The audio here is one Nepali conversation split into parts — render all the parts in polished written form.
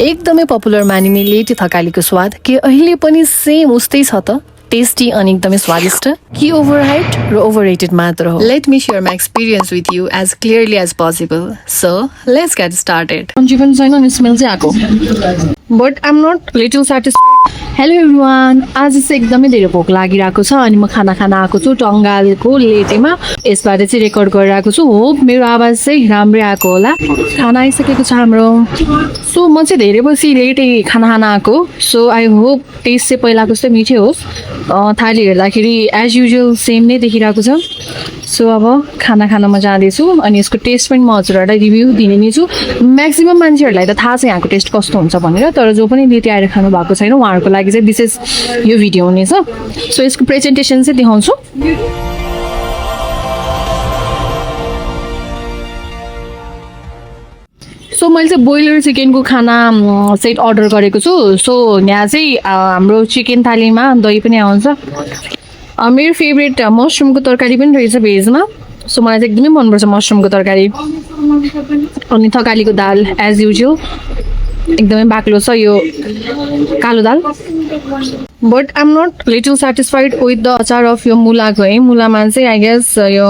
एकदमै पपुलर मानिने लेटे थकालीको स्वाद के अहिले पनि सेम उस्तै छ त? टेस्टी अनि एकदमै स्वादिष्ट कि ओभरहाइट र ओभररेटेड मात्र हो? Let me share my experience with you as clearly as possible. So let's get started. जीवन छैन अनि स्मेल चाहिँ आएको but I am not little satisfied. Hello everyone, आज चाहिँ एकदमै धेरै भोक लागिरहेको छ अनि म खाना खान आएको छु टङ्गालको लेटेमा. यसबाट चाहिँ रेकर्ड गरिरहेको छु. होप मेरो आवाज चाहिँ राम्रै आएको होला. खाना आइसकेको छ हाम्रो. सो म चाहिँ धेरै बसी लेटै खाना खान आएको. सो आई होप टेस्ट चाहिँ पहिलाको जस्तै मिठै होस्. थाली हेर्दाखेरि एज युजुअल सेम नै देखिरहेको छ. सो अब खाना खान म जाँदैछु अनि यसको टेस्ट पनि म हजुरहरूलाई रिभ्यू दिने नै छु. म्याक्सिमम् मान्छेहरूलाई त थाहा छ यहाँको टेस्ट कस्तो हुन्छ भनेर, तर जो पनि लेटे आएर खानु भएको छैन उहाँहरूको लागि चाहिँ विशेष यो भिडियो हुनेछ. सो यसको प्रेजेन्टेसन चाहिँ देखाउँछु. सो मैले चाहिँ बोइलर चिकनको खाना सेट अर्डर गरेको छु. सो यहाँ चाहिँ हाम्रो चिकन थालीमा दही पनि आउँछ. मेरो फेभरेट मसरुमको तरकारी पनि रहेछ भेजमा. सो मलाई चाहिँ एकदमै मनपर्छ मसरुमको तरकारी. अनि थकालीको दाल एज युजुअल एकदमै बाक्लो छ यो कालो दाल. But I am not little satisfied with the achar of यो मुलाको. है मुलामा चाहिँ आई गेस यो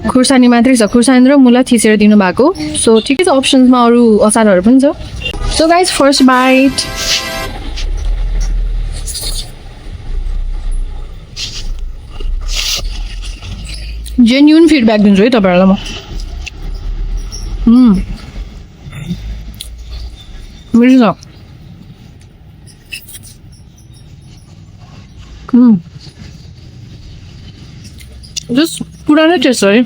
खुर्सानी मात्रै छ, खुर्सानी र मुला थिचेर दिनुभएको. सो ठिकै छ, अप्सन्समा अरू अचारहरू पनि छ. So guys first bite. Genuine feedback दिन्छु है तपाईँहरूलाई म. मिठो छ. जस्ट पुरानै टेस्ट है.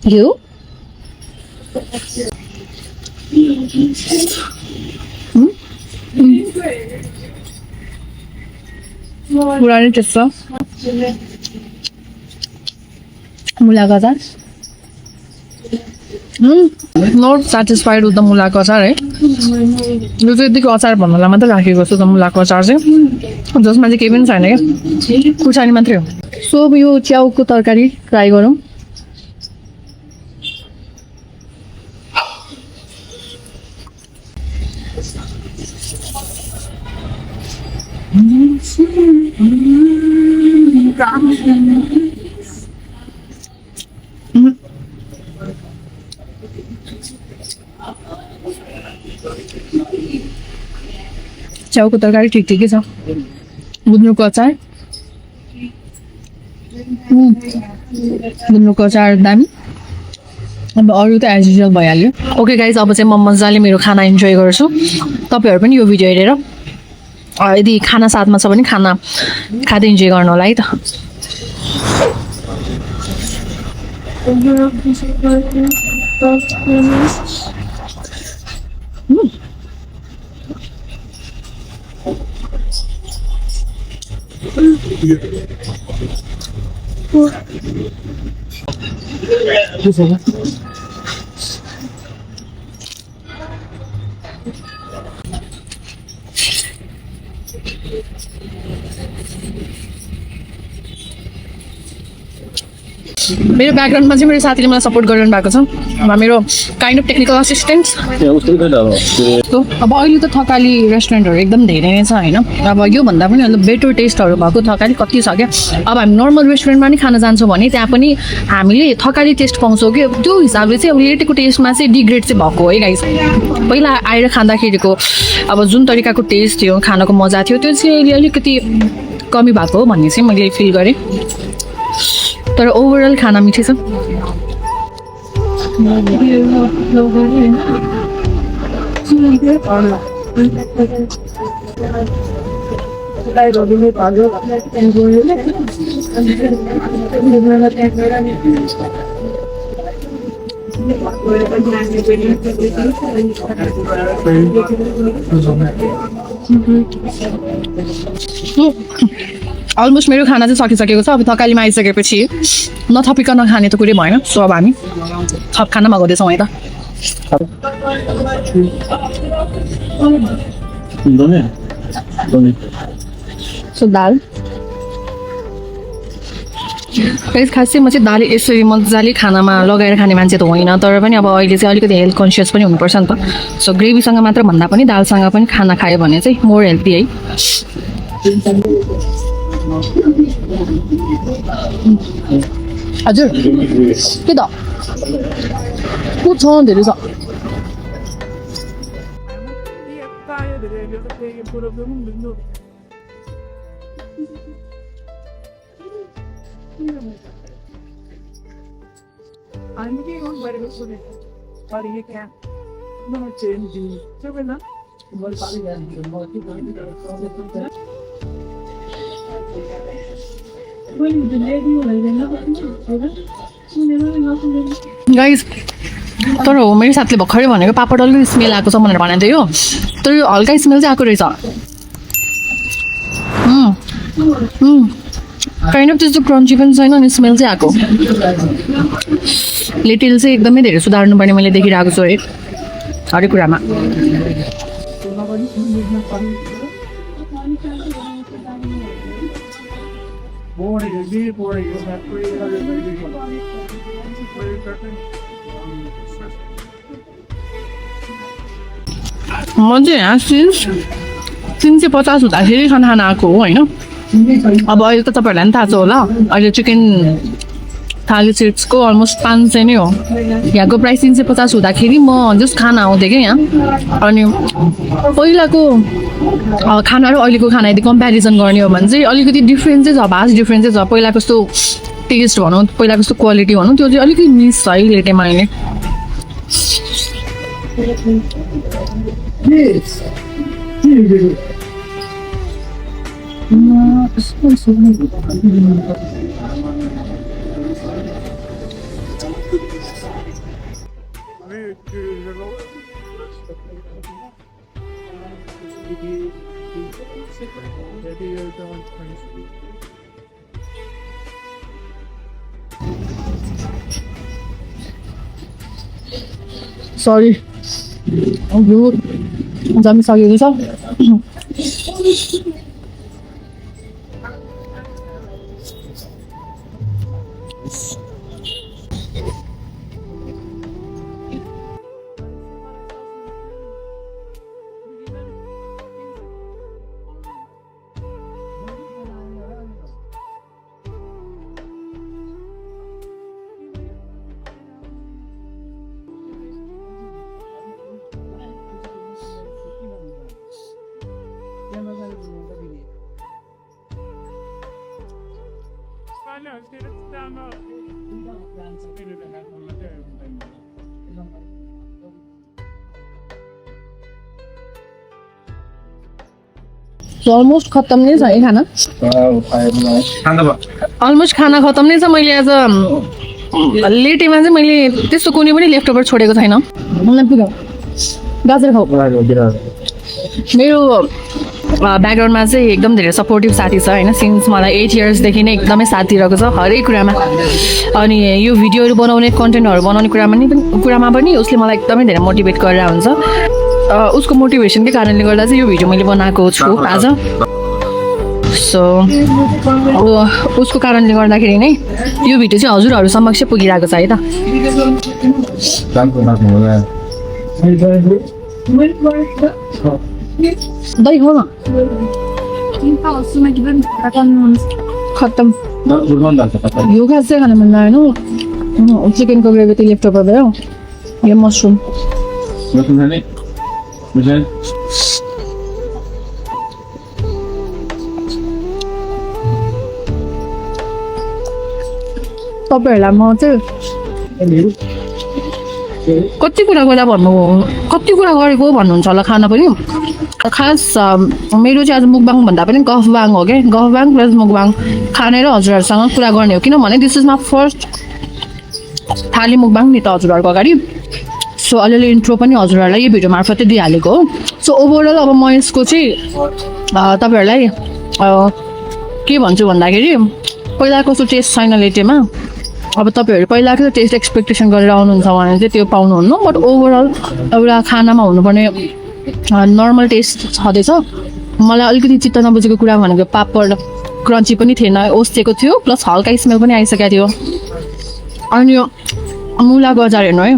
यो पुरानै टेस्ट छ. मुलाको अचार नट सेटिस्फाइड विथ द मुलाको अचार है. यो चाहिँ यतिको अचार भन्नलाई मात्रै राखेको छु त मुलाको अचार चाहिँ, जसमा चाहिँ केही पनि छैन क्या, खुर्सानी मात्रै हो. सो अब यो च्याउको तरकारी ट्राई गरौँ. च्याउको तरकारी ठिक ठिकै छ. गुन्द्रुकको अचार दामी. अब अरू त एज युजुअल भइहाल्यो. ओके गाइज, अब चाहिँ म मजाले मेरो खाना इन्जोय गर्छु. तपाईँहरू पनि यो भिडियो हेरेर यदि खाना साथमा छ भने खाना खाँदै इन्जोय गर्नु होला है त. मेरो ब्याकग्राउन्डमा चाहिँ मेरो साथीले मलाई सपोर्ट गरिरहनु भएको छ. अब मेरो काइन्ड अफ टेक्निकल असिस्टेन्ट. अब अहिले त थकाली रेस्टुरेन्टहरू एकदम धेरै नै छ होइन. अब योभन्दा पनि अलिक बेटर टेस्टहरू भएको थकाली कति छ क्या. अब हामी नर्मल रेस्टुरेन्टमा नि खान जान्छौँ भने त्यहाँ पनि हामीले थकाली टेस्ट पाउँछौँ कि त्यो हिसाबले चाहिँ अब लेटेको टेस्टमा चाहिँ डिग्रेड चाहिँ भएको है गाइस. पहिला आएर खाँदाखेरिको अब जुन तरिकाको टेस्ट थियो, खानको मजा थियो, त्यो चाहिँ अहिले अलिकति कमी भएको हो भन्ने चाहिँ मैले फिल गरेँ. तर ओभरअल खाना मिठै छ. अलमोस्ट मेरो खाना चाहिँ सकिसकेको छ. अब थकालीमा आइसकेपछि नथपिकन खाने त कुरै भएन. सो अब हामी थप खाना मगाउँदैछौँ है त. सो दाल गाइस खास चाहिँ म चाहिँ दाल यसरी मजाले खानामा लगाएर खाने मान्छे त होइन, तर पनि अब अहिले चाहिँ अलिकति हेल्थ कन्सियस पनि हुनुपर्छ नि त। सो ग्रेभीसँग मात्र भन्दा पनि दालसँग पनि खाना खायो भने चाहिँ मोर हेल्दी है। हजुर के त को छ धेरै छ। गाइस तर हो मेरो साथीले भर्खरै भनेको पापड अलिकति स्मेल आएको छ भनेर भनेको थियो, तर यो हल्का स्मेल चाहिँ आएको रहेछ। काइन्ड अफ त्यस्तो क्रन्ची पनि छैन अनि स्मेल चाहिँ आएको। लिटिल चाहिँ एकदमै धेरै सुधार्नु पर्ने मैले देखिरहेको छु है हरेक कुरामा। म चाहिँ यहाँ 350 हुँदाखेरि खाना आएको हो होइन। अब अहिले त तपाईँहरूलाई पनि थाहा छ होला, अहिले चिकन थाली सेट्सको अलमोस्ट 500 नै हो। यहाँको प्राइस 350 हुँदाखेरि म जस्ट खाना आउँथेँ क्या यहाँ। अनि पहिलाको खाना र अहिलेको खाना यदि कम्पेरिजन गर्ने हो भने चाहिँ अलिकति डिफ्रेन्स चाहिँ छ, भास्ट डिफ्रेन्स चाहिँ छ। पहिलाको जस्तो टेस्ट भनौँ, पहिलाको जस्तो क्वालिटी भनौँ, त्यो चाहिँ अलिकति मिस छ है लेटेमा अहिले। सरी जमिसकेको छ। अलमोस्ट खत्तम नै छ है खाना। अलमोस्ट खाना खत्तम नै छ। मैले आज लेटेमा चाहिँ मैले त्यस्तो कुनै पनि लेफ्ट ओभर छोडेको छैन। गाजर खाऊ। मेरो ब्याकग्राउन्डमा चाहिँ एकदम धेरै सपोर्टिभ साथी छ होइन। सिन्स मलाई 8 इयर्सदेखि नै एकदमै साथ दिइरहेको छ हरेक कुरामा। अनि यो भिडियोहरू बनाउने कन्टेन्टहरू बनाउने कुरामा पनि उसले मलाई एकदमै धेरै मोटिभेट गरेर हुन्छ। उसको मोटिभेसनकै कारणले गर्दा चाहिँ यो भिडियो मैले बनाएको छु आज। सो उसको कारणले गर्दाखेरि नै यो भिडियो चाहिँ हजुरहरू समक्ष पुगिरहेको छ है त। दही हो न खत्तम। यो खास चाहिँ खाना मन लागेन। चिकनको ग्रेभी चाहिँ लेफ्ट ओभर भयो। यो मसरुम तपाईँहरूलाई म चाहिँ कति कुरा गर्दा कति कुरा गरेको भन्नुहुन्छ होला खाना पनि। खास मेरो चाहिँ आज मुकबाङ भन्दा पनि गफबाङ हो क्या। गफबाङ प्लस मुकबाङ खाने र हजुरहरूसँग कुरा गर्ने हो। किनभने दिस इज माई फर्स्ट थाली मुकबाङ नि त हजुरहरूको अगाडि। सो अलिअलि इन्ट्रो पनि हजुरहरूलाई यो भिडियो मार्फतै दिइहालेको हो। सो ओभरअल अब म यसको चाहिँ तपाईँहरूलाई के भन्छु भन्दाखेरि पहिलाको जस्तो टेस्ट छैन लेटेमा। अब तपाईँहरू पहिलाको टेस्ट एक्सपेक्टेसन गरेर आउनुहुन्छ भने चाहिँ त्यो पाउनुहुन्न। बट ओभरअल एउटा खानामा हुनुपर्ने नर्मल टेस्ट छँदैछ। मलाई अलिकति चित्त नबुझेको कुरा भनेको पापड क्रन्ची पनि थिएन, ओस्टेको थियो, प्लस हल्का स्मेल पनि आइसकेको थियो। अनि यो मुला गजार हेर्नु है,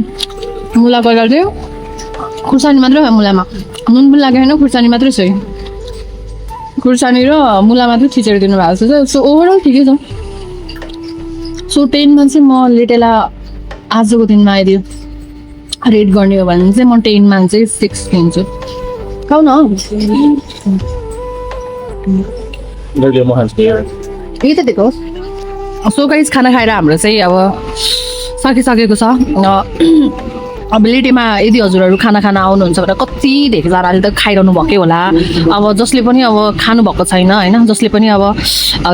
मुला गजार चाहिँ खुर्सानी मात्रै हो मुलामा, नुन पनि लागेको छैन, खुर्सानी मात्रै छ, खुर्सानी र मुला मात्रै थिचेर दिनुभएको छ। सो ओभरअल ठिकै छ। सो 10मा चाहिँ म लिटेला आजको दिनमा आइदियो रेट गर्ने हो भने चाहिँ म 10मा चाहिँ 6 दिन्छु। खाऊ न यही त दिएको। सो गाइस खाना खाएर हाम्रो चाहिँ अब सकिसकेको छ। अब लेटेमा यदि हजुरहरू खाना आउनुहुन्छ भने कति धेरैजनाले त खाइरहनु भएकै होला। अब जसले पनि अब खानु भएको छैन होइन, जसले पनि अब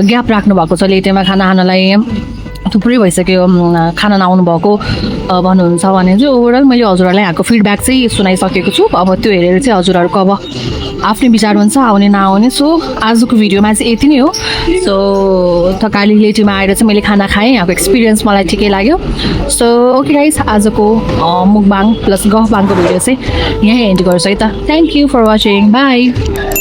ग्याप राख्नु भएको छ लेटेमा खाना खानलाई, थुप्रै भइसक्यो खाना नआउनु भएको भन्नुहुन्छ भने चाहिँ ओभरअल मैले हजुरहरूलाई यहाँको फिडब्याक चाहिँ सुनाइसकेको छु। अब त्यो हेरेर चाहिँ हजुरहरूको अब आफ्नै विचार हुन्छ आउने नआउने। सो आजको भिडियोमा चाहिँ यति नै हो। सो थकाली लेटीमा आएर चाहिँ मैले खाना खाएँ, यहाँको एक्सपिरियन्स मलाई ठिकै लाग्यो। सो ओके गाइस, आजको मुकबाङ प्लस गफबाङको भिडियो चाहिँ यहीँ एन्ड गर्छु है त। Thank you for watching, by.